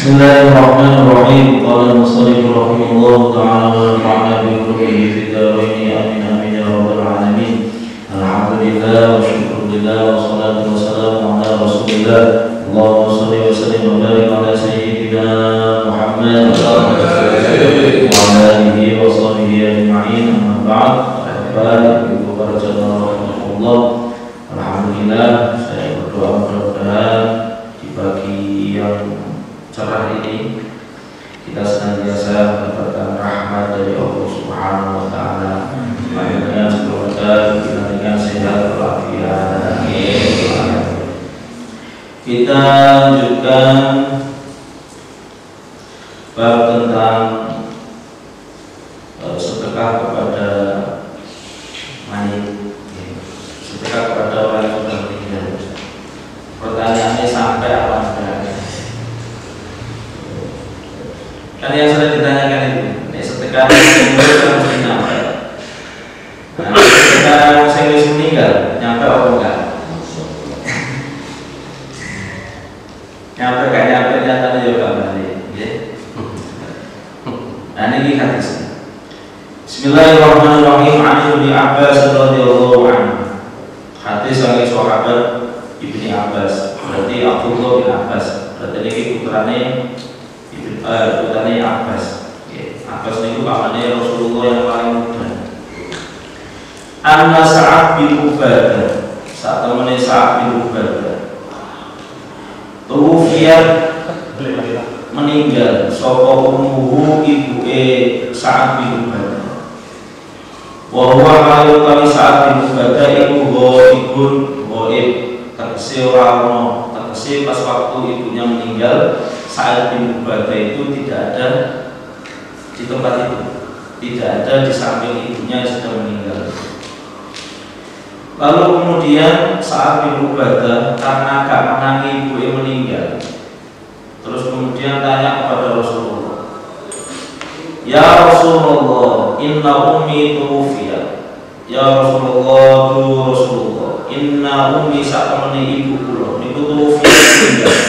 Bismillahirrahmanirrahim. Qala al-musannif rahimahullahu ta'ala wa nafa'ana bi ulumuhi fid dharain amin amin ya rabbal alamin. Alhamdulillah wa syukrulillah wa salatu wa salamu ala rasulillah. Allahumma shalli wa sallim wa barik ala sayyidina Muhammad wa ala alihi wa sahbihi ajma'in. Amma ba'd. Ibu para jamaah rahimahullah. Alhamdulillah, saya berdoa mudah-mudahan di pagi yang cerah ini kita senantiasa mendapatkan rahmat dari Allah Subhanahu wa taala. Akhirnya semoga kita dengan sehat walafiat. Kita lanjutkan bab tentang sedekah kepada mayit, sedekah kepada orang yang sudah meninggal. Pertanyaannya sampai apa enggak? Kan yang sudah ditanyakan itu, sedekah yang mesti nyampe. Nah, sedekah yang meninggal nyampe apa enggak? Nyampe gak nyampe nyatanya juga balik. Nah ini hadisnya. Bismillahirrahmanirrahim. An Ibnu Abbas radhiyallahu anhu. Hadis dari sahabat Ibnu Abbas. Berarti Abdullah bin Abbas. Berarti ini putrane Abbas. Abbas itu pamannya Rasulullah yang paling muda. Anna Sa'ad bin Ubadah. Saat temannya Sa'ad bin Ubadah tuwufiyat meninggal sapa ummuhu ibuke Sa'ad bin Ubadah. Wa huwa halu kali Sa'ad bin Ubadah iku ghaib tegese ora ono, tegese pas waktu ibunya meninggal Sa'ad bin Ubadah itu tidak ada di tempat itu, tidak ada di samping ibunya yang sudah meninggal. Lalu kemudian Sa'ad bin Ubadah karena agak menangi ibu yang meninggal, terus kemudian tanya kepada Rasulullah, ya Rasulullah, inna ummi tuwufiyat. Ya Rasulullah, tu Rasulullah, inna ummi satamani ibu kula niku tuwufiyat meninggal.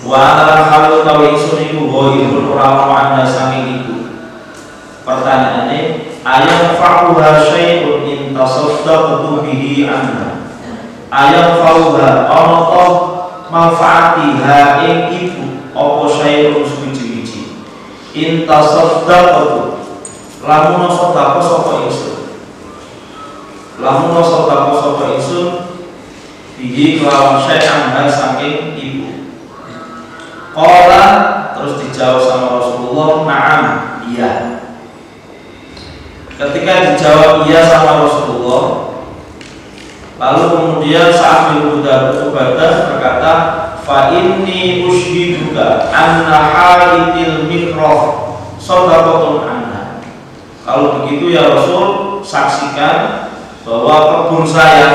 Wa ana halu tawi isun iku ghaibun ora ana saking ibu. Pertanyaane, ayam fa'uha syai'un in tasaddaqtu bihi anha. Ayam fa'uha ana ta manfaatiha ing ibu apa syai'un suci-suci. In tasaddaqtu lamun sedekah sapa ingsun. Lamun sedekah sapa ingsun bihi kelawan syai'an saking ibu. Qala terus dijawab sama Rasulullah, na'am, iya. Ketika dijawab iya sama Rasulullah, lalu kemudian Sa'ad bin Ubadah berkata, fa inni ushiduka anna halitil mikrah sadaqatun anha. Kalau begitu ya Rasul, saksikan bahwa kebun saya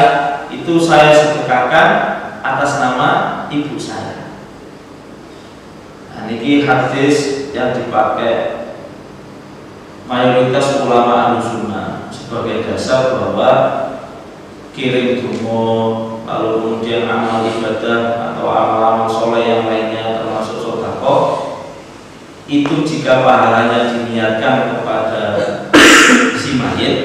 itu saya sedekahkan atas nama ibu saya. Nah, ini hadis yang dipakai mayoritas ulama Ahlussunnah sebagai dasar bahwa kirim dungo, lalu kemudian amal ibadah atau amal soleh yang lainnya termasuk sedekah itu jika pahalanya diniatkan kepada si mayit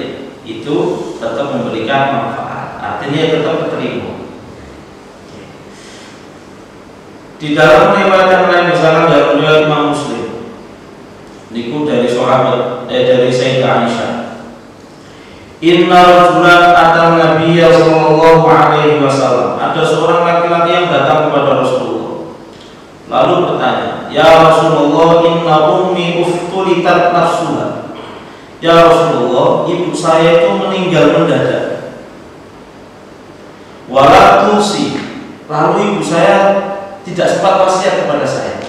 itu tetap memberikan manfaat, artinya tetap terima. Di dalam riwayat yang lain misalkan dari riwayat Imam Muslim niku dari sahabat dari Sayyidah Aisyah, inna rajulan atan nabiyya sallallahu alaihi wasallam, ada seorang laki-laki yang datang kepada Rasulullah lalu bertanya, ya Rasulullah, inna ummi uftulitat nafsuha. Ya Rasulullah, ibu saya itu meninggal mendadak. Wala tusi, lalu ibu saya tidak sempat wasiat kepada saya.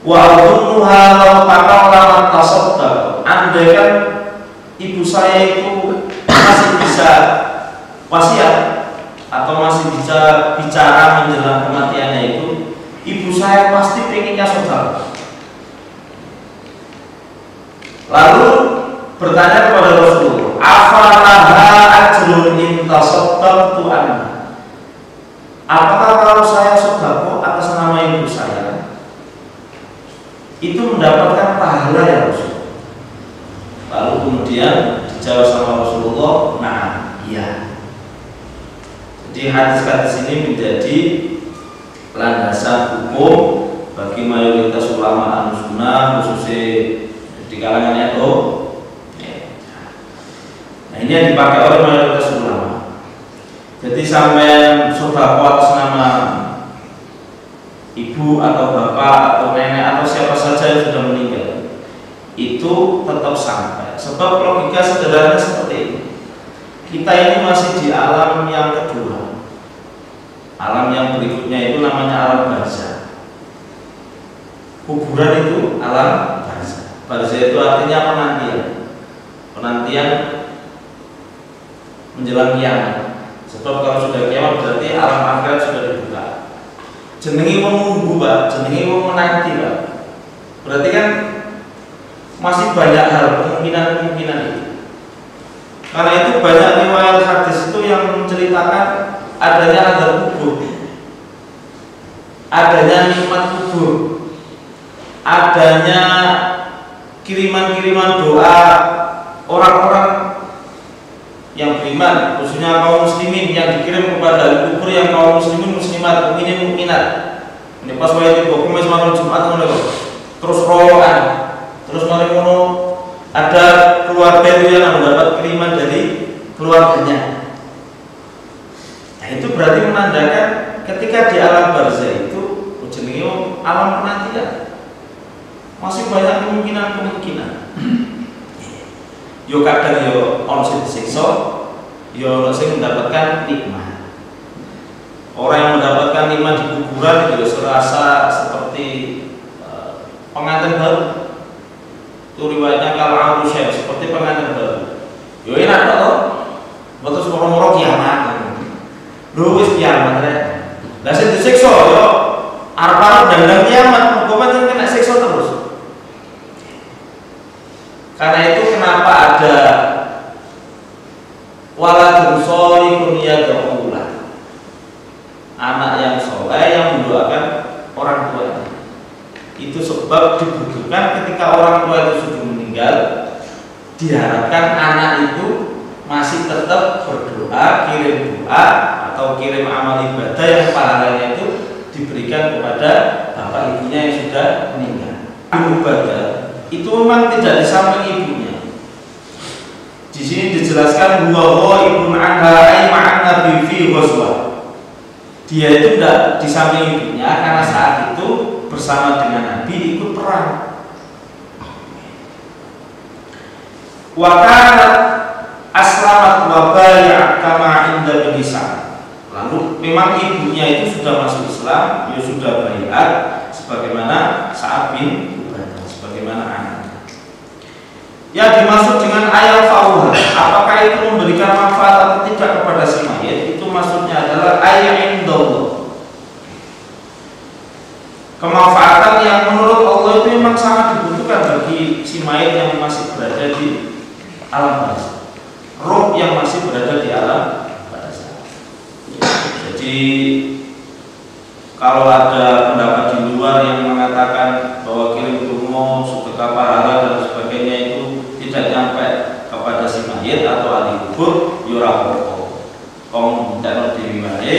Wa adunnuha law taqallama tasaddaq. Andai kan ibu saya itu masih bisa wasiat atau masih bisa bicara menjelang kematiannya itu, ibu saya pasti pengennya sedekah. Lalu bertanya kepada Rasulullah, afalaha ajrun in tasaddaqtu anha. Apakah kalau saya sedekah atas nama ibu hadis-hadis ini menjadi landasan hukum bagi mayoritas ulama Ahlussunnah, khususnya di kalangan NU. Nah, ini yang dipakai oleh mayoritas ulama. Jadi sampai sudah atas nama ibu atau bapak atau nenek atau siapa saja yang sudah meninggal, itu tetap sampai. Sebab logika sederhana seperti ini. Kita ini masih di alam yang kedua. Alam yang berikutnya itu namanya alam barzakh. Kuburan itu alam barzakh. Barzakh itu artinya penantian. Penantian menjelang kiamat. Sebab kalau sudah kiamat berarti alam akhirat sudah dibuka. Jenengi menunggu, Pak. Jenengi menanti, Pak. Berarti kan masih banyak hal kemungkinan itu. Karena itu banyak riwayat hadis itu yang menceritakan adanya azab kubur, adanya nikmat kubur, adanya kiriman-kiriman doa orang-orang yang beriman, khususnya kaum muslimin yang dikirim kepada kubur yang kaum muslimin muslimat, mukminin mukminat. Ini pas wae itu Kamis malam Jumat ngono kok. Terus rowoan, terus mari ngono ada keluarga itu yang mendapat kiriman dari keluarganya. Nah, itu berarti menandakan ketika di alam barzakh itu jenenge alam penantian. Masih banyak kemungkinan. Yo kadang yo ono sing disiksa, yo ono sing mendapatkan nikmat. Orang yang mendapatkan nikmat di kuburan itu serasa seperti pengantin baru. Itu riwayatnya kalau Syekh seperti pengantin baru. Yo enak toh. Betul moro-moro kiamat. Lho wis kiamat rek. Lah sing disiksa yo arep-arep dandang kiamat, kok pancen kena siksa terus. Karena itu kenapa ada waladun sholihun yad'ulah. Anak yang soleh yang mendoakan orang tuanya. Itu sebab dibutuhkan ketika orang tua itu sudah meninggal, diharapkan anak itu masih tetap berdoa, kirim doa atau kirim amal ibadah yang pahalanya itu diberikan kepada bapak ibunya yang sudah meninggal. Ibadah itu memang tidak di samping ibunya. Di sini dijelaskan bahwa ibu anha ay ma'an nabi fi ghazwah. Dia itu tidak di samping ibunya karena saat itu bersama dengan Nabi ikut perang. Wa kanat aslamat wa bay'at kama inda Isa. Lalu memang ibunya itu sudah masuk Islam, dia sudah bayat sebagaimana Sa'ad bin Ubadah, sebagaimana anaknya. Yang dimaksud dengan ayat fauha, apakah itu memberikan manfaat atau tidak kepada si mayit? Itu maksudnya adalah ayat indallah. Kemanfaatan yang menurut Allah itu memang sangat dibutuhkan bagi si mayit yang masih berada di alam barzakh, roh yang masih berada di alam barzakh. Jadi kalau ada pendapat di luar yang mengatakan bahwa kirim tungo, sedekah pahala dan sebagainya itu tidak nyampe kepada si mayit atau ahli kubur, yura pokok. Kong tidak dewi wae,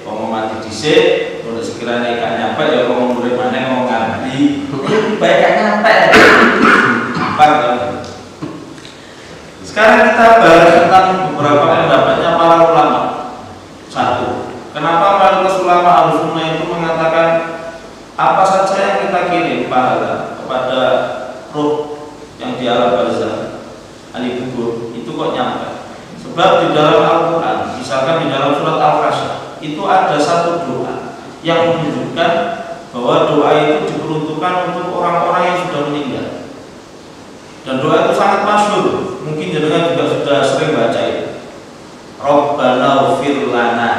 kong mati dhisik, kalau sekiranya gak nyampe ya kong murid mana kong ngambil, baik gak nyampe. Apa kan? Sekarang kita bahas tentang beberapa pendapatnya para ulama. Satu, kenapa mayoritas ulama Ahlussunnah itu mengatakan apa saja yang kita kirim pahala kepada roh yang di alam barzakh, ahli kubur itu kok nyampe? Sebab di dalam Al-Quran, misalkan di dalam surat Al-Hasyr itu ada satu doa yang menunjukkan bahwa doa itu diperuntukkan untuk orang-orang yang sudah meninggal. Dan doa itu sangat masyhur, mungkin jenengan juga sudah sering baca itu. Rabbana ighfir lana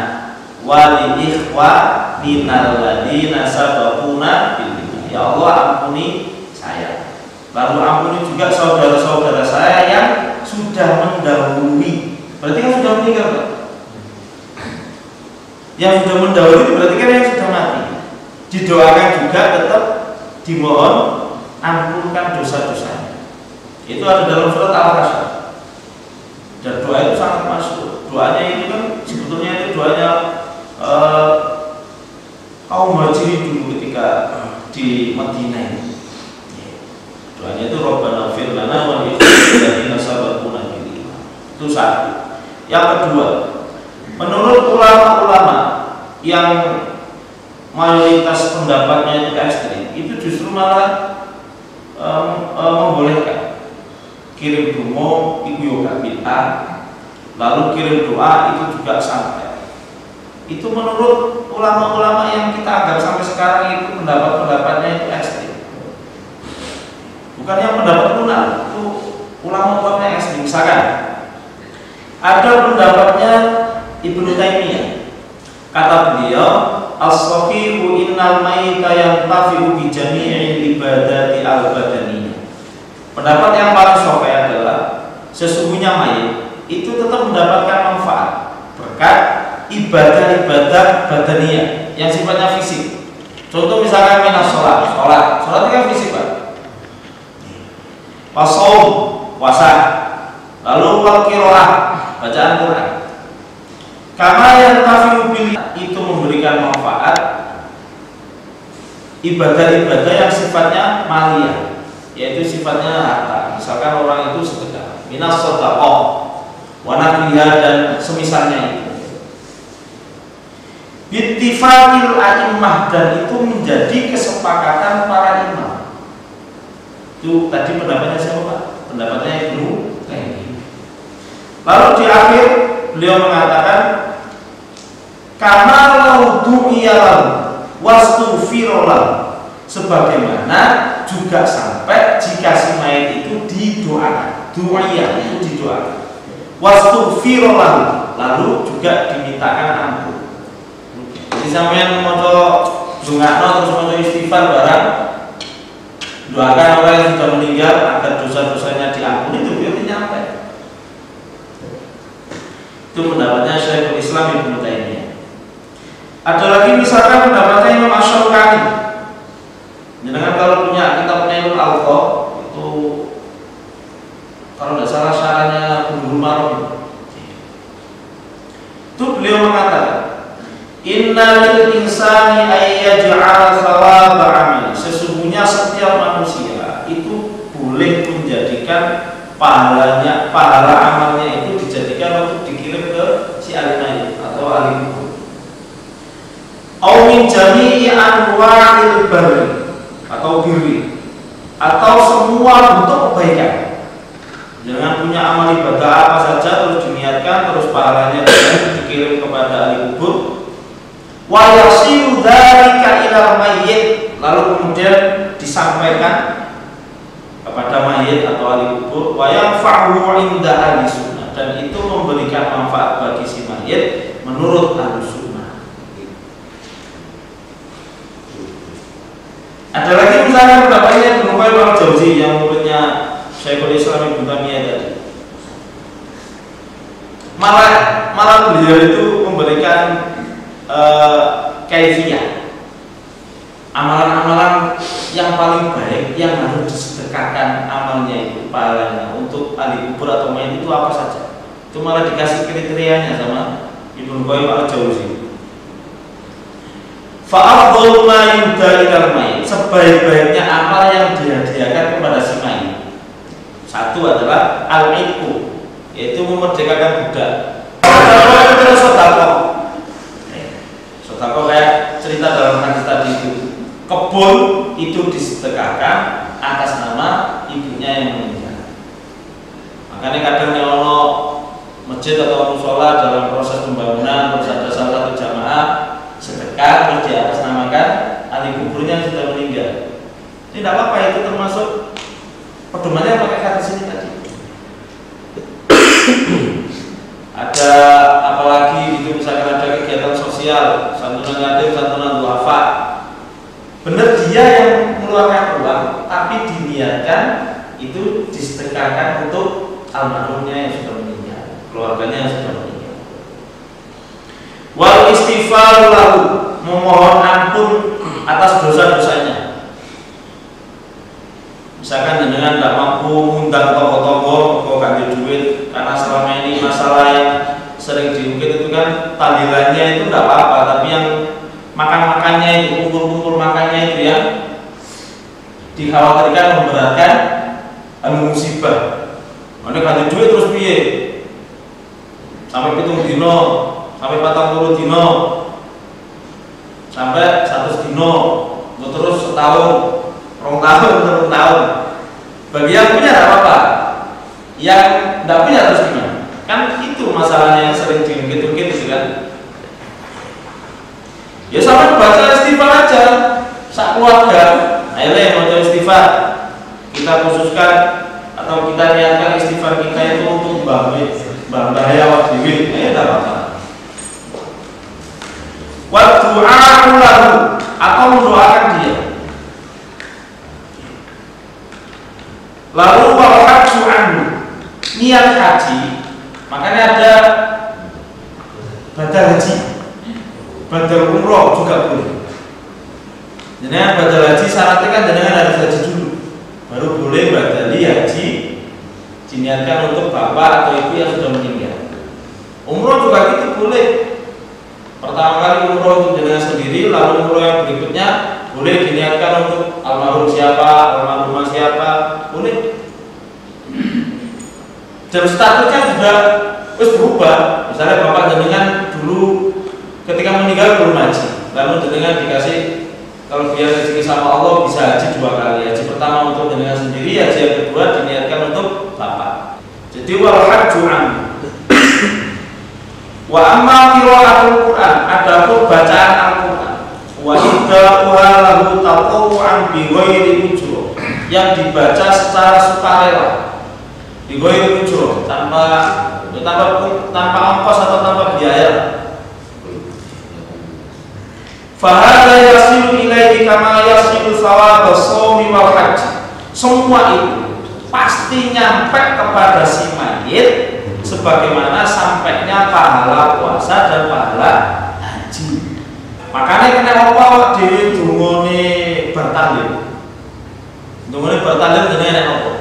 wa li ikhwaninal ladzina sabaquna bil iman. Ya Allah, ampuni saya. Lalu ampuni juga saudara-saudara saya yang sudah mendahului. Berarti kan sudah meninggal, Pak. Yang sudah mendahului berarti kan yang sudah mati. Didoakan juga tetap dimohon ampunkan dosa-dosanya. Itu ada dalam surat Al-Hasyr. Dan doa itu sangat masyhur. Doanya itu kan Sebetulnya itu doanya kaum Muhajirin dulu ketika di Madinah ini. Doanya itu Rabbana fir lana wa li ikhwanina sabaquna bil iman. Itu satu. Yang kedua, menurut ulama-ulama yang mayoritas pendapatnya itu ekstrim, itu justru malah membolehkan kirim dungo itu yoga bid'ah, lalu kirim doa itu juga sampai. Itu menurut ulama-ulama yang kita anggap sampai sekarang itu pendapat-pendapatnya itu ekstrim. Bukan yang pendapat lunak, itu ulama-ulama yang ekstrim. Misalkan ada pendapatnya Ibnu Taimiyah, kata beliau, as-sahihu innal mayyita yantafi'u bi jami'il ibadati al-badaniyah. Pendapat yang paling sahih adalah sesungguhnya mayit itu tetap mendapatkan manfaat berkat ibadah-ibadah badaniyah yang sifatnya fisik. Contoh misalkan minas sholat itu kan fisik, Pak. Pasaum, puasa, lalu wal qiraah, bacaan Quran. Karena yang tafiubil itu memberikan manfaat ibadah-ibadah yang sifatnya maliyah, yaitu sifatnya harta. Misalkan orang itu sedekah, minas shadaqah, wa nahwiha dan semisalnya itu. Bittifaqil a'immah, dan itu menjadi kesepakatan para imam. Itu tadi pendapatnya siapa, Pak? Pendapatnya Ibnu Taimiyah. Lalu di akhir beliau mengatakan kama laudu iyalam wastufirolam, sebagaimana juga sampai jika si mayit itu didoakan, du'iyah itu didoakan, wastufirolam, lalu juga dimintakan ampun. Jadi sampean maca dongakno terus maca istighfar barang, doakan orang yang sudah meninggal agar dosa-dosanya diampuni, itu beliau nyampe. Itu pendapatnya Syekhul Islam Ibnu Taimiyah. Ada lagi misalkan pendapatnya Imam Asy-Syaukani. Jangan kalau punya kitab Nailul Awqaf itu, kalau tidak salah syarahnya Bulughul Maram, itu beliau mengatakan innal insani ayyaj'ala thawaba 'amali, sesungguhnya setiap manusia itu boleh menjadikan pahala amalnya itu dijadikan untuk dikirim ke si alimai atau alim, au min jami'i anwa'il barri atau birri, atau semua bentuk kebaikan. Jangan punya amal ibadah apa saja terus diniatkan terus pahalanya dikirim kepada ahli kubur. Wa yasiru dzalika ila mayyit, lalu kemudian disampaikan kepada mayit atau ahli kubur. Wa yanfa'u 'inda ahli sunnah, dan itu memberikan manfaat bagi si mayit menurut ahli sunnah. Ada lagi misalnya pendapatnya Ibnu Qayyim al-Jauzi yang muridnya Syekhul Islam Ibnu Taimiyah tadi. Malah beliau itu memberikan kaifiyah, amalan-amalan yang paling baik yang harus disedekahkan amalnya itu, pahalanya untuk ahli kubur atau mayit itu apa saja. Itu malah dikasih kriterianya sama Ibnu Qayyim al-Jauzi. Fa'afdhalu ma yuhda ilal mayit, sebaik-baiknya amal yang dihadiahkan kepada si mayit, satu adalah al-itqu, yaitu memerdekakan budak. Terus sedekah kayak cerita dalam hadis tadi itu, kebun itu disedekahkan atas nama ibunya yang meninggal. Makanya kadang kalau masjid atau musola dalam proses pembangunan terus ada salah satu jamaah sedekah terus diatasnamakan ahli kuburnya yang sudah meninggal. Ini tidak apa-apa, itu termasuk pedomannya pakai kata sini tadi. Ada apalagi itu misalkan ada kegiatan sosial, santunan yatim, santunan duafa. Benar dia yang mengeluarkan uang, tapi diniatkan itu disedekahkan untuk almarhumnya yang sudah meninggal, keluarganya yang sudah meninggal. Wal istighfar lahu, memohon ampun atas dosa-dosanya. Misalkan dengan tidak mampu mengundang tokoh-tokoh, kok ganti duit karena selama ini masalah yang sering diungkit itu kan tahlilannya itu enggak apa-apa, tapi yang makan-makannya itu, kumpul-kumpul makannya itu yang dikhawatirkan memberatkan musibah. Mana ganti duit terus piye? Sampai 7 dino, sampai 40 dino, sampai 100 dino, terus setahun, 2 tahun. Bagi yang punya tidak apa-apa, yang tidak punya terus gimana? Kan itu masalahnya yang sering diungkit-ungkit gitu kan. Ya sampai baca istighfar aja, sak keluarga, ayolah baca istighfar. Kita khususkan atau kita niatkan istighfar kita itu untuk bahaya waktu ini, tidak apa-apa. Wa du'a'u lahu, atau mendoakan dia. Lalu wal hajju anhu, niat haji, makanya ada badal haji, badal umroh juga boleh. Jadi badal haji syaratnya kan dengan harus haji dulu, baru boleh badal haji diniatkan untuk bapak atau ibu yang sudah meninggal. Umroh juga gitu boleh. Pertama kali umroh itu dengan sendiri, lalu umroh yang berikutnya boleh diniatkan untuk almarhum siapa, almarhumah siapa, boleh. Dan statusnya sudah berubah. Misalnya bapak jenengan dulu ketika meninggal belum haji, lalu jenengan dikasih, kalau dia rezeki sama Allah bisa haji 2 kali. Haji pertama untuk jenengan sendiri, haji yang kedua diniatkan untuk bapak. Jadi wal hajju anhu. Wa amma qira'atul Qur'an, adapun bacaan Al-Qur'an, wa idda'uha lahu tatawwu'an bi ghairi ujur, yang dibaca secara sukarela, bi ghairi ujur, tanpa ongkos atau tanpa biaya. Fa hadza yasilu ilaihi kama yasilu thawab as-shaumi wal haji. Semua itu pasti nyampe kepada si mayit sebagaimana sampainya pahala puasa dan pahala haji. Makanya kena apa di dungone bertahlil. Dungone bertahlil jenenge apa?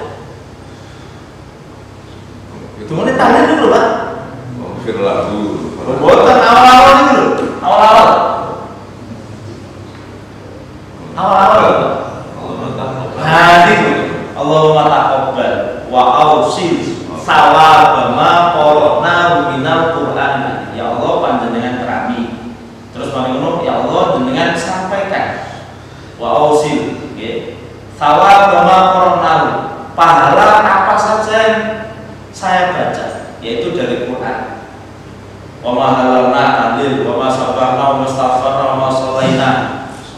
Dungone tahlil dulu, Pak. Firlahu. Boten awal-awal itu lho, awal-awal. Nah, itu Allahumma taqabbal wa awsil sawaba ma qara'na minal Qur'an. Ya Allah panjenengan terami. Terus paling ngono ya Allah jenengan sampaikan. Wa ausil, nggih. Sawaba ma qara'na, pahala apa saja yang saya baca, yaitu dari Quran. Wa ma halalna adil wa ma sabarna wa mustaghfarna wa ma shalaina.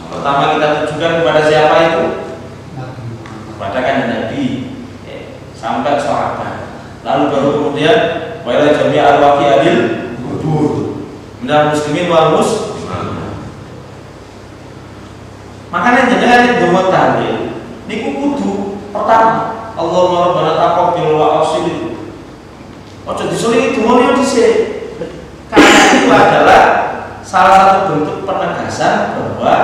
Pertama kita tujukan kepada siapa itu? Kepada kanjeng Nabi, sampai sahabat. Lalu baru kemudian wa ila jami' al-waqi adil kubur minal muslimin wal muslimin. Makanya jenengan donga tahlil niku kudu pertama Allahumma rabbana taqabbal wa awsil. Ojo diselingi donga dhisik. Karena itu adalah salah satu bentuk penegasan bahwa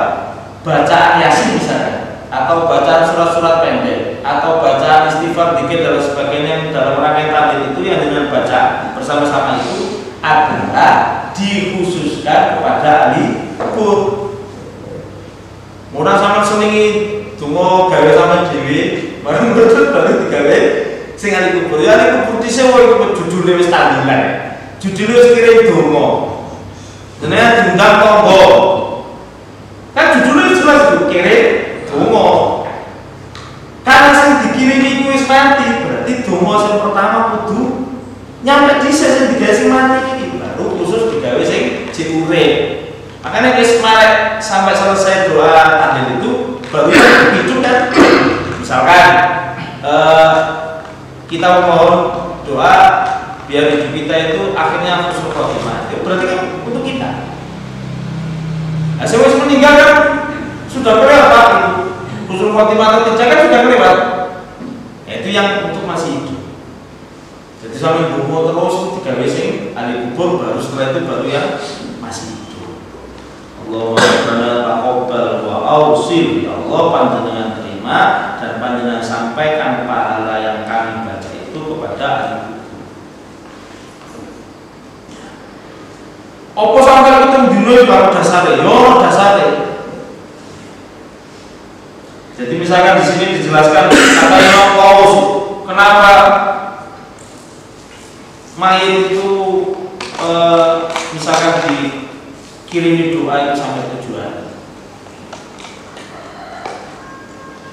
bacaan Yasin misalnya, atau bacaan surat-surat pendek, atau bacaan istighfar, dzikir dan sebagainya dalam rangkaian tahlil itu yang dengan baca bersama-sama itu adalah dikhususkan kepada ahli kubur. Murah sama selingi donga gawe sama dhewe, bareng betul baru digawe sing ahli kubur. Ya ahli kubur dhisik wae judule wis tahlilan. Judule wis kirim donga. Jenenge diundang tangga. Kan judulnya jelas itu kirim donga. Karena sing dikirimi iku wis mati, berarti donga sing pertama kudu nyampe dhisik sing digawe sing mati iki, baru khusus digawe sing urip. Makanya wis marek sampai selesai doa tahlil itu baru hidup kan. Misalkan kita mohon doa biar hidup kita itu akhirnya husnul khotimah. Itu berarti kan untuk kita. Nah, sewis meninggal kan sudah kelewat itu. Husnul khotimah tercapai kan sudah kelewat. Itu yang untuk masih hidup. Jadi sambil bungo terus digawe sing ahli kubur, baru setelah itu baru yang masih hidup. Allahumma rabbana taqabbal wa awsil. Ya Allah panjenengan terima dan panjenengan sampaikan pahala yang kami baca itu kepada ahli kubur. Apa sampai pitung dino iki karo dasare? Yo dasare. Jadi misalkan di sini dijelaskan kata Imam Qaus, kenapa mayit itu misalkan dikirimi doa itu sampai tujuan.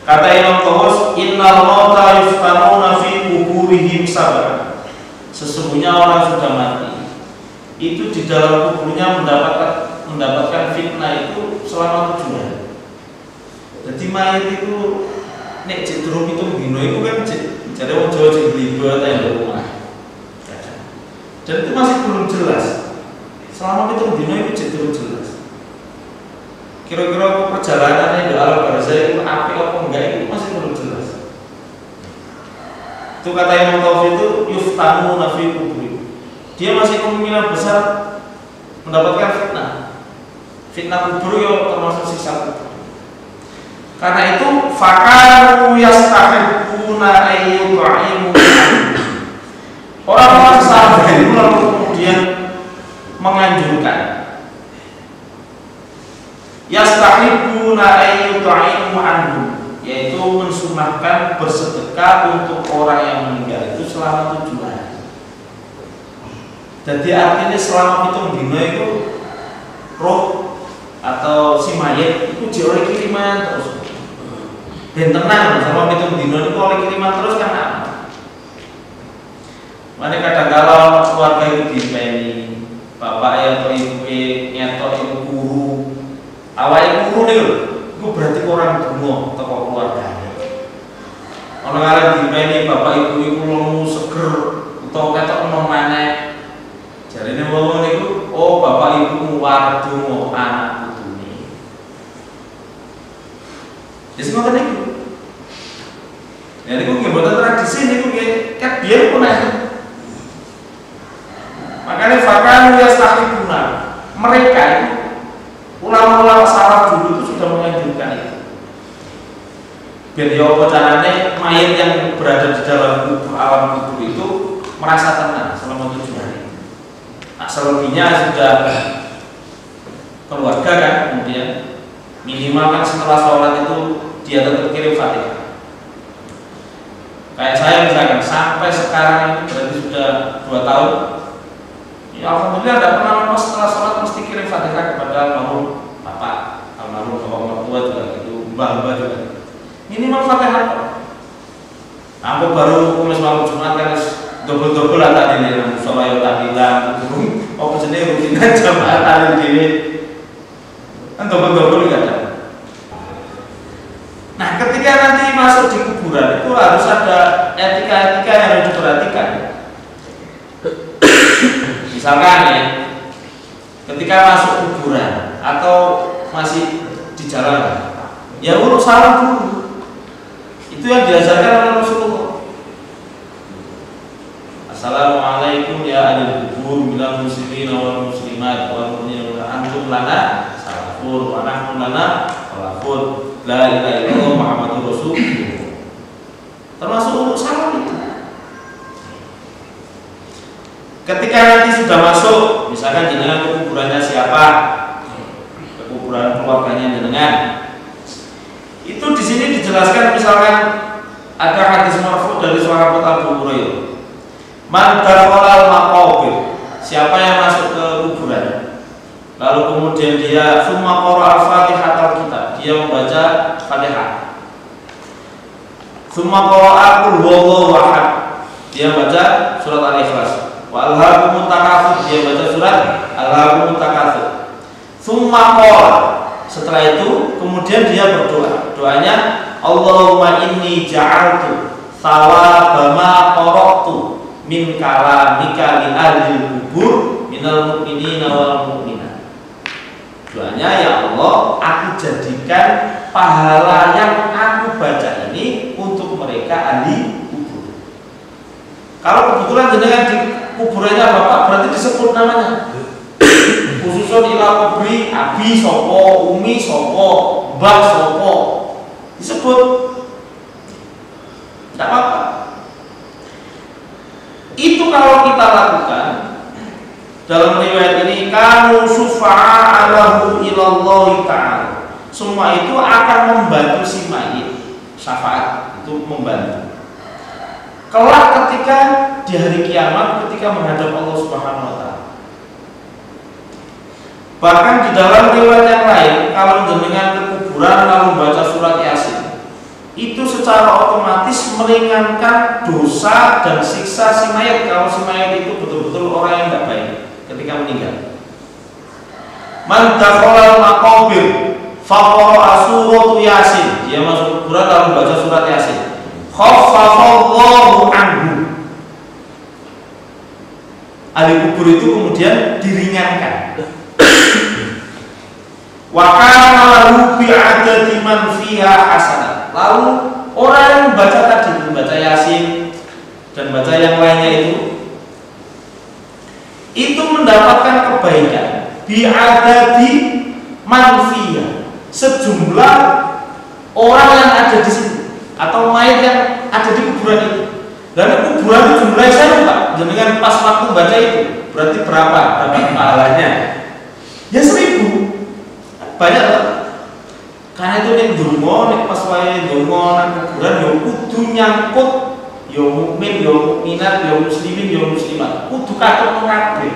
Kata Imam Qaus, innal mauta yuftanuna fi kuburihim sab'an. Sesungguhnya orang sudah mati itu di dalam kuburnya mendapatkan fitnah itu selama 7 hari. Jadi mayit itu nek cek durung pitung dino itu kan jadi wong Jawa cek libat ae rumah. Dan itu masih belum jelas. Selama pitung dino itu cek durung jelas. Kira-kira perjalanannya di alam barzah itu apik apa enggak itu masih belum jelas. Itu kata Imam Taufik itu yuftanu nafi kubri. Dia masih kemungkinan besar mendapatkan fitnah. Fitnah kubur ya termasuk siksa kubur. Karena itu fakaru yastahibbuna ayyut'imu. Orang-orang salaf itu lalu kemudian menganjurkan yastahibbuna ayyut'imu anhu, yaitu mensunahkan bersedekah untuk orang yang meninggal itu selama 7 hari. Jadi artinya selama pitung dino itu roh atau si mayit itu dioleh kiriman terus. Dan tenang selama pitung dino itu oleh kiriman terus kan aman. Mana kadang-kadang keluarga itu dipeni, bapak atau ibu nyetok itu guru, awalnya guru nih itu berarti orang dungo atau keluarga. Orang kalian dipeni bapak ibu itu lemu seger atau ketok mana? Jadi ini ngomong itu, oh bapak ibu wardu anak putune. Jadi semua itu. Jadi itu buatan tradisi itu kayak biar pun aja. Makanya fakir yastahibuna. Mereka itu ulama-ulama salaf dulu itu sudah menganjurkan itu. Biar ya apa caranya mayat yang berada di dalam kubur alam kubur itu merasa tenang selama 7 hari. Nah, selebihnya sudah keluarga kan, kemudian minimal kan setelah sholat itu dia tetap kirim Fatihah. Kayak saya misalkan sampai sekarang ini berarti sudah 2 tahun. Ya alhamdulillah tidak pernah lupa setelah sholat mesti kirim Fatihah kepada almarhum bapak, almarhum bapak mertua juga gitu, mbah-mbah juga. Minimal Fatihah. Aku baru kumis malam Jumat kan double lah tadi nih, musola yang tak bilang, apa jenis rutinan jamaah tadi ini, kan double nggak ada. Nah, ketika nanti masuk di kuburan itu harus ada etika-etika yang harus diperhatikan. Misalkan ya, ketika masuk kuburan atau masih di jalan, ya urus salam dulu. Itu yang diajarkan oleh Rasulullah. Assalamualaikum ya ahli kubur minal muslimin wal muslimat wal mu'minin antum lana salafun wa nahnu lana salafun la ilaha illallah Muhammadur Rasulullah. Termasuk untuk salam itu. Ketika nanti sudah masuk, misalkan jenengan ke kuburannya siapa, ke kuburan keluarganya jenengan, itu di sini dijelaskan misalkan ada hadis marfu dari sahabat Abu Hurairah. Man dakhalal maqabir, siapa yang masuk ke kuburan lalu kemudian dia summa qara al-Fatihah al-kitab, dia membaca Fatihah. Summa qara qul huwallahu ahad, dia baca surat Al-Ikhlas. Wa alhaakumut takatsur, dia baca surat Alhaakumut takatsur. Summa qara, setelah itu kemudian dia berdoa. Doanya Allahumma inni ja'altu thawaba ma qara'tu min kalamika li ahlil kubur minal mu'minina wal mu'minat. Doanya, ya Allah, aku jadikan pahala yang aku baca ini untuk mereka ahli kubur. Kalau kebetulan jenengan di kuburannya bapak berarti disebut namanya. Khususun ila kubri abi sopo, umi sopo, mbah sopo, disebut. Tidak apa-apa. Itu kalau kita lakukan dalam riwayat ini kanu syufa'a lahu ilallahi ta'ala. Semua itu akan membantu si mayit. Syafaat itu membantu. Kelak ketika di hari kiamat, ketika menghadap Allah Subhanahu wa taala. Bahkan di dalam riwayat yang lain, kalau jenengan ke kuburan lalu baca surat Yasin, itu secara otomatis meringankan dosa dan siksa si mayat kalau si mayat itu betul-betul orang yang tidak baik ketika meninggal. Man dakhala al-maqabir faqara suratu Yasin, dia masuk kuburan lalu baca surat Yasin, khaffafallahu anhu. Ahli kubur itu kemudian diringankan. Wa kana lahu bi'adadi man fiha hasanah. Lalu orang yang membaca tadi, membaca Yasin dan baca yang lainnya itu mendapatkan kebaikan bi'adadi man fiha, sejumlah orang yang ada di situ atau mayat yang ada di kuburan itu. Dan kuburan itu jumlahnya saya lupa. Jenengan pas waktu baca itu berarti berapa dapat pahalanya? Ya 1000. Banyak loh. Karena itu nek donga, nek pas wae donga nang kuburan yo kudu nyangkut yo mukmin, yo mukminat, yo muslimin, yo muslimat. Kudu katon kabeh.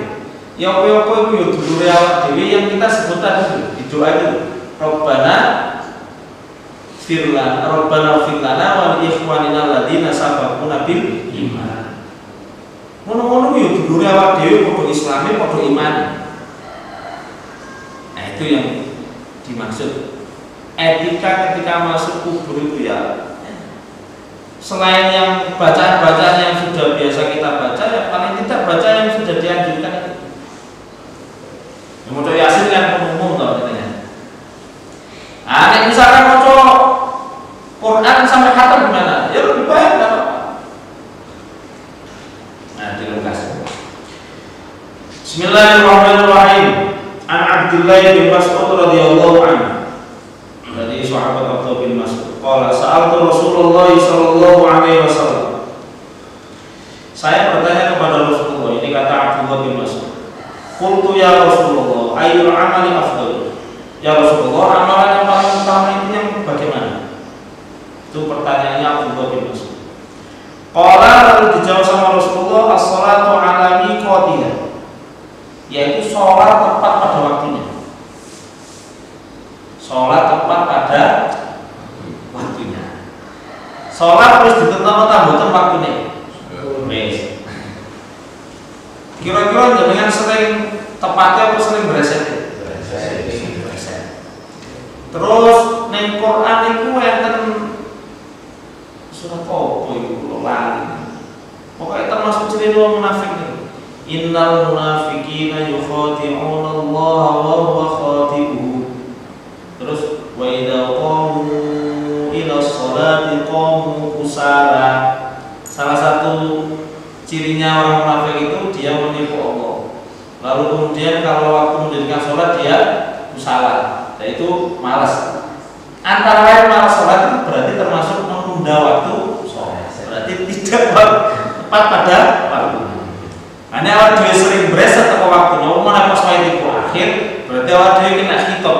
Ya apa-apa iku yo dulure awak dhewe yang kita sebut tadi di doa itu. Rabbana firlana, Rabbana firlana wa li ikhwanina alladziina sabaquna bil iman. Ngono-ngono yo dulure awak dhewe padha islame, padha iman. Nah, itu yang dimaksud. Etika ketika masuk kubur itu ya selain yang bacaan-bacaan yang sudah biasa kita baca, ya paling tidak baca yang sudah dianjurkan itu. Mau Yasin kan umum tau katanya. Nah, misalkan mau Quran sampai khatam gimana? Ya lebih baik kan? Nah, dilengkas. Bismillahirrahmanirrahim. An Abdullah bin Mas'ud radhiyallahu anhu. Dari sahabat Abdullah bin Mas'ud. Qala sa'altu Rasulullah sallallahu alaihi wasallam. Saya bertanya kepada Rasulullah, ini kata Abdullah bin Mas'ud. Qultu ya Rasulullah, ayyul amali afdal? Ya Rasulullah, amalan yang paling utama itu yang bagaimana? Itu pertanyaannya Abdullah bin Mas'ud. Qala, lalu dijawab sama Rasulullah, as-salatu ala miqatiha, yaitu sholat tepat pada waktunya. Sholat tepat pada waktunya. Sholat terus ditentukan waktunya. Wes. Kira-kira dengan sering tepatnya atau sering bereset? Bereset. Terus neng Quran itu enten surat apa itu lali. Pokoknya termasuk ciri orang munafik nih. Innal munafiqina yukhadi'una Allah wa huwa khadi'uhum. Terus wa idza qamu ila sholati qamu kusala. Salah satu cirinya orang munafik itu dia menipu Allah. Lalu kemudian kalau waktu mendirikan sholat dia kusala, yaitu malas. Antara lain malas sholat itu berarti termasuk menunda waktu sholat. Berarti tidak tepat pada waktu. Hanya awak dia sering bereset atau waktunya, mana pas waktu itu akhir, berarti awak dia kena hitop.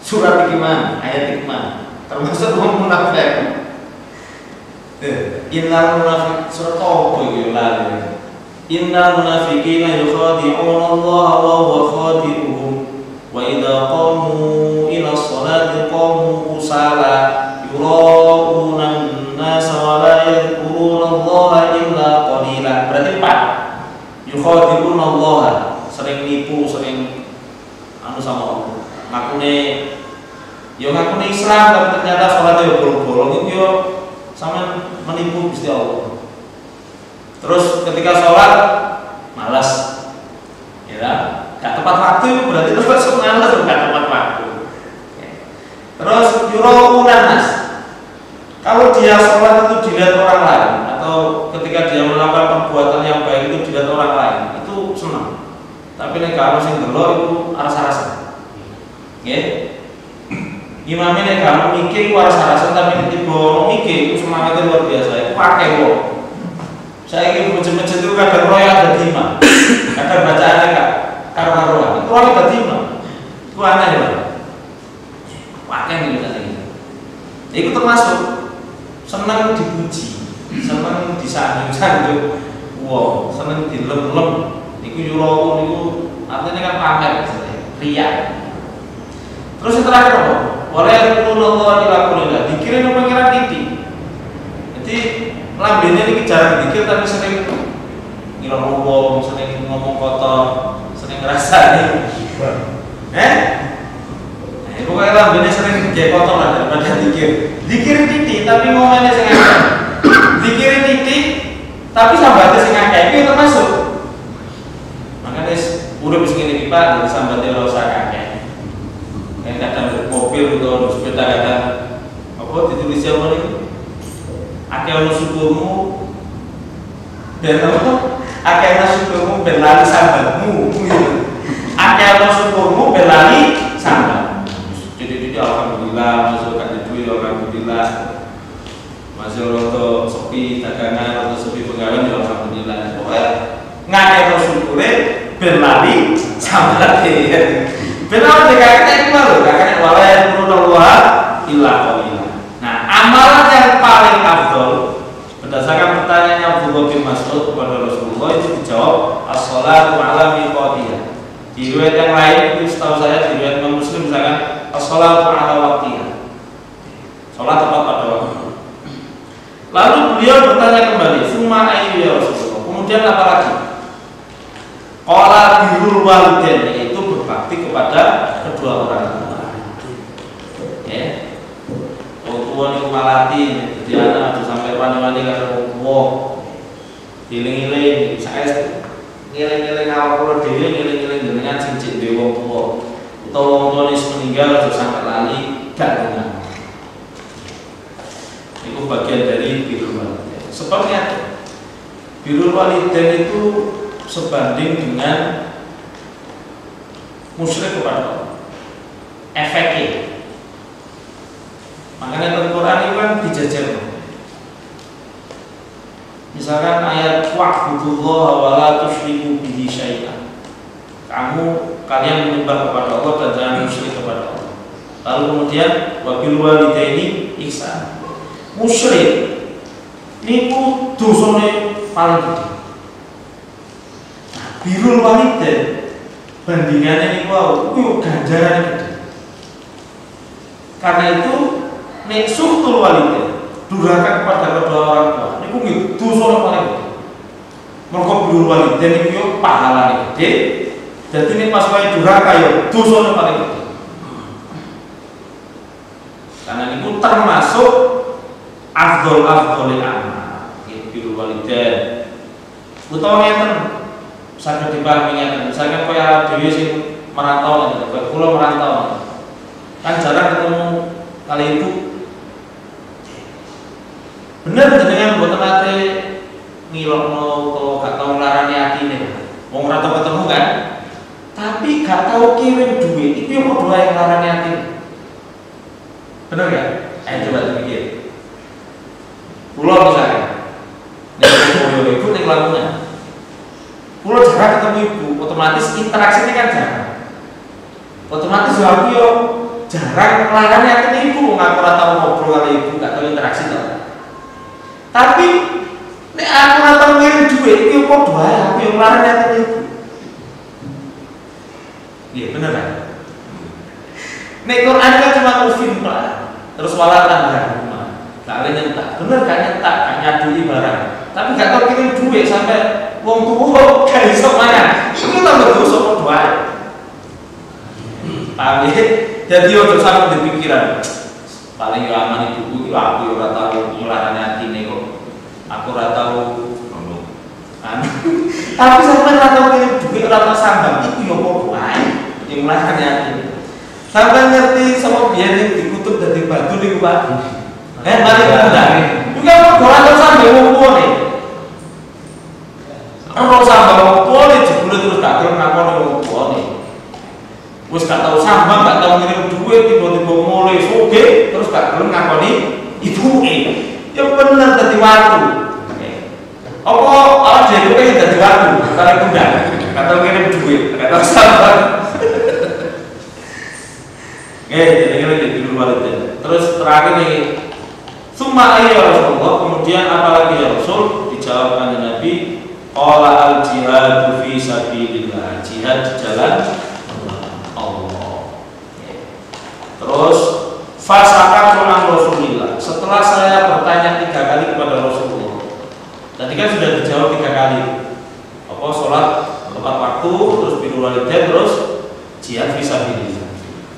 Surat iman, ayat iman, termasuk orang munafik. Innal munafik surat apa itu lali? Innal munafiqina yukhadi'una Allah wa huwa khadi'uhum wa idza qamu ila sholati qamu kusala yura'una an-nasa wa la yadhkuruna Allah illa qalila. Berarti 4. Yukhadi'una Allah, sering nipu, sering sama Allah. Ngakune Islam tapi ternyata sholatnya bolong-bolong itu sama menipu Gusti Allah. Terus ketika sholat malas, ya, gak tepat waktu itu berarti termasuk malas, gak tepat waktu. Terus yuraunan nas, kalau dia sholat itu dilihat orang lain atau ketika dia melakukan perbuatan yang baik itu dilihat orang lain, itu senang. Tapi nek kalau sing delok itu rasa-rasa. Nggih. Imamnya nek kamu mikir rasa-rasa tapi tiba mikir itu semangatnya luar biasa. Itu pakai kok. Saya ingin masjid-masjid itu kadang roya ada 5. Kadang bacaannya karo-karoan. Kulo dadi imam. Ku aneh lho. Pakai nih tadi. Itu termasuk senang dipuji, senang disanjung-sanjung, wow, senang dilem-lem. Iku yuro, iku artinya kan pamer, riak. Terus yang terakhir apa? Walaikumsalam ilakulillah. Dikirim pengiran titik. Jadi lambene ini jarang dikir tapi sering ngilang ngomong, sering ngomong kotor, sering ngerasani. Pokoknya lambene sering kayak kotor lah daripada dikir. Dikir titik tapi ngomongnya sing akeh. Dikir titik tapi sambatnya sing akeh. Itu termasuk. Makanya urip sing ngene iki Pak, jadi sambatnya ora usah akeh. Kadang mobil atau sepeda kadang apa ditulis apa nih? Akeh ono syukurmu dan apa? Akeh ono syukurmu ben lali sambatmu. Akeh ono syukurmu ben lali sambat. Jadi alhamdulillah masuk kan duit alhamdulillah. Masih roto sepi dagangan atau sepi pegawai alhamdulillah. Pokoknya ngakeh ono syukure ben lali sambat. Benar dikatakan itu malu, kakaknya walaya Allah illa qalila. Nah, amalan yang paling afdol berdasarkan pertanyaannya Abdullah bin Mas'ud kepada Rasulullah itu dijawab as-shalatu ala miqatiha. Di riwayat yang lain itu setahu saya di riwayat Imam Muslim misalkan as-shalatu ala waqtiha. Salat tepat pada waktu. Lalu beliau bertanya kembali, "Summa ayyu ya Rasulullah?" Kemudian apa lagi? Qala birrul walidain, yaitu berbakti kepada kedua orang tua. Ya. Wong tua niku malati, dadi anak aja sampai wani-wani karo wong tua. Iling-iling saestu. Ngiling-iling awak kula dhewe, ngiling-iling jenengan sing cek dhewe wong tua. Utawa wong tua wis meninggal aja sampai lali gak dengar. Itu bagian dari birrul walidain. Sebabnya birrul walidain itu sebanding dengan musyrik kepada Allah. Efeknya. Makanya Al-Quran itu kan dijajar. Misalkan ayat wa'budullaha wa la tusyriku bihi syai'an. Kalian menyembah kepada Allah dan jangan musyrik kepada Allah. Lalu kemudian wa bil walidaini ihsan. Musyrik niku dosane paling gede. Birrul walidain bandingannya ini itu ganjaran gede. Karena itu nek suhtul walidain durhaka kepada kedua orang tua niku dosa paling gede. Mergo birrul walidain niku pahalane gede. Dadi nek pas wae durhaka yo dosane paling gede. Karena niku termasuk afdhol amal birrul walidain. Utawa ngeten saged dipahami, misalkan kaya dhewe sing merantau, kula merantau, kan jarang ketemu kali ibu. Bener jenengan mboten nate ngilokno utawa gak tau nglarani atine. Wong ora tau ketemu kan, tapi gak tau kirim duit, itu yang padha wae nglarani atine. Bener gak? Ayo coba dipikir. Kula misalkan nek koyo ibu ning Lamongan. Kalau jarang ketemu ibu, otomatis interaksi ini kan jarang. Otomatis aku yo jarang melarang ketemu ibu, ngaku ora tau ngobrol karo ibu, gak tau interaksi to. Tapi nek aku ora tau ngirim duit, iki padha wae aku yo melarang ketemu ibu. Iya bener kan? Nek Quran kan cuma ufin Pak, terus walatan rumah. Gak nyentak, bener gak nyentak, gak nyaduli barang. Tapi gak tau kirim duit sampai wong tuwa gak iso mangan. Iku tambah dosa padha wae. Paham ya? Jadi ojo sampe dipikiran. Paling yo aman ibuku iki aku yo ora tau ngelarani atine kok. Aku ora tau ngomong. Tapi sampe ora tau kirim duit ora tau sambang iku yo padha wae. Yang ngelarani atine. Sampe ngerti sama biyen yang dikutuk dadi batu niku Pak. Mari ngundang. Juga kok ora tau sambang wong tuwane. Orang sambang wong tuane jebule terus gak gelem ngakoni wong tuane. Wis gak tau sambang, gak tau ngirim duit, tiba-tiba mulai sugih terus gak gelem ngakoni ibuke. Ya bener dadi watu. Apa awak dhewe pengen dadi watu karo kundang. Kata kirim duit, kata sabar. Jadi di luar itu. Terus terakhir nih, summa ayya Rasulullah, kemudian apalagi ya Rasul? Dijawab oleh Nabi, qala al jihadu fi sabilillah, jihad di jalan Allah. Terus fasakatu an Rasulillah. Setelah saya bertanya 3 kali kepada Rasulullah. Tadi kan sudah dijawab 3 kali. Apa sholat tepat waktu, terus birrul walidain, terus jihad fi sabilillah.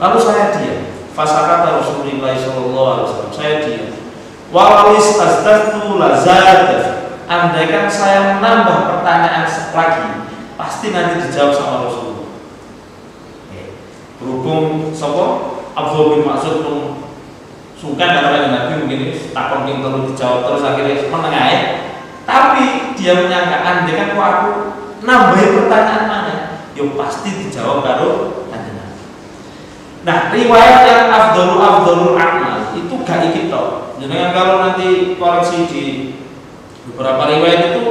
Lalu saya diam. Fasakata Rasulullah sallallahu alaihi wasallam. Saya diam. Walau istazadtu lazada. Andaikan saya menambah pertanyaan lagi, pasti nanti dijawab sama Rasulullah. Berhubung sapa Abdul bin Mas'ud pun sungkan karena Nabi mungkin takon yang perlu dijawab terus akhirnya menengahi. Tapi dia menyangka andaikan kok aku nambahin pertanyaan mana, yo pasti dijawab karo Nabi. Nah, riwayat yang afdalul amal itu gak iki tok. Jadi kalau nanti koreksi di beberapa riwayat itu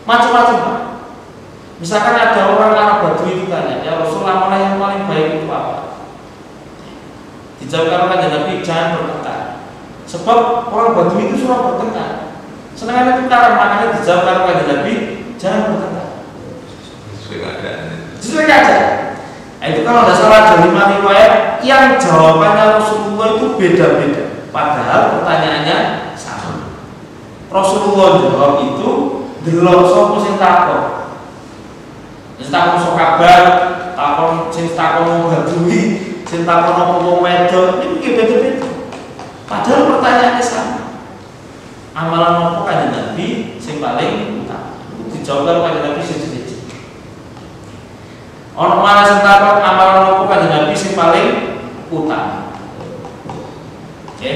macam-macam Pak. Misalkan ada orang Arab Badui itu tanya, ya Rasulullah mana yang paling baik itu apa? Dijawab karena Nabi jangan bertengkar. Sebab orang Badui itu suka bertengkar. Senangannya tukaran, makanya dijawab karena Nabi jangan bertengkar. Sesuai keadaan. Nah, itu kalau tidak salah ada 5 riwayat yang jawabannya Rasulullah itu beda-beda. Padahal pertanyaannya sama. Rasulullah jawab itu delok sapa sing takon. Sing takon sok kabar, takon sing takon Badui, sing takon apa wong wedok, iki beda-beda. Padahal pertanyaannya sama. Amalan apa kanjeng Nabi sing paling utama? Dijawab karo kanjeng Nabi siji-siji. Ono mana sing takon amalan apa kanjeng Nabi sing paling utama? Oke.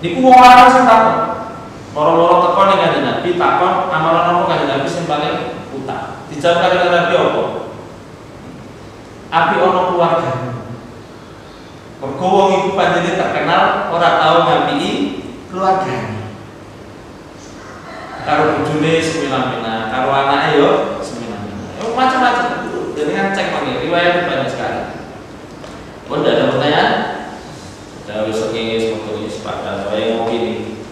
Niku wong lanang sing takon. Loro-loro teko ning kanjeng Nabi takon amalan apa kanjeng Nabi sing paling utama. Dijawab kanjeng Nabi apa? Api ono keluarga. Mergo wong iku panjenengan terkenal ora tau ngapiki keluargane. Karo bojone semena-mena, karo anake yo semena-mena. Macam-macam. Jadi kan cek lagi, riwayat banyak sekali. Pun tidak ada pertanyaan? Sudah besok ini semoga sepakat. Saya mau ini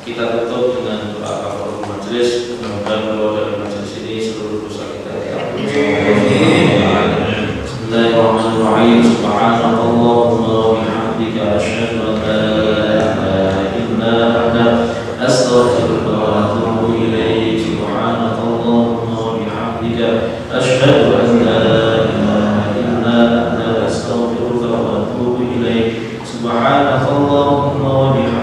kita tutup dengan doa kafaratul majelis. Mudah-mudahan keluar dari majelis ini seluruh dosa kita. Bismillahirrahmanirrahim. Subhanallahumma wa bihamdika asyhadu an la ilaha illa anta astaghfiruka wa atubu ilaik. Subhanallahumma wa bihamdika asyhadu an la ilaha illa anta astaghfiruka wa atubu ilaik. Subhanallahumma wa bihamdika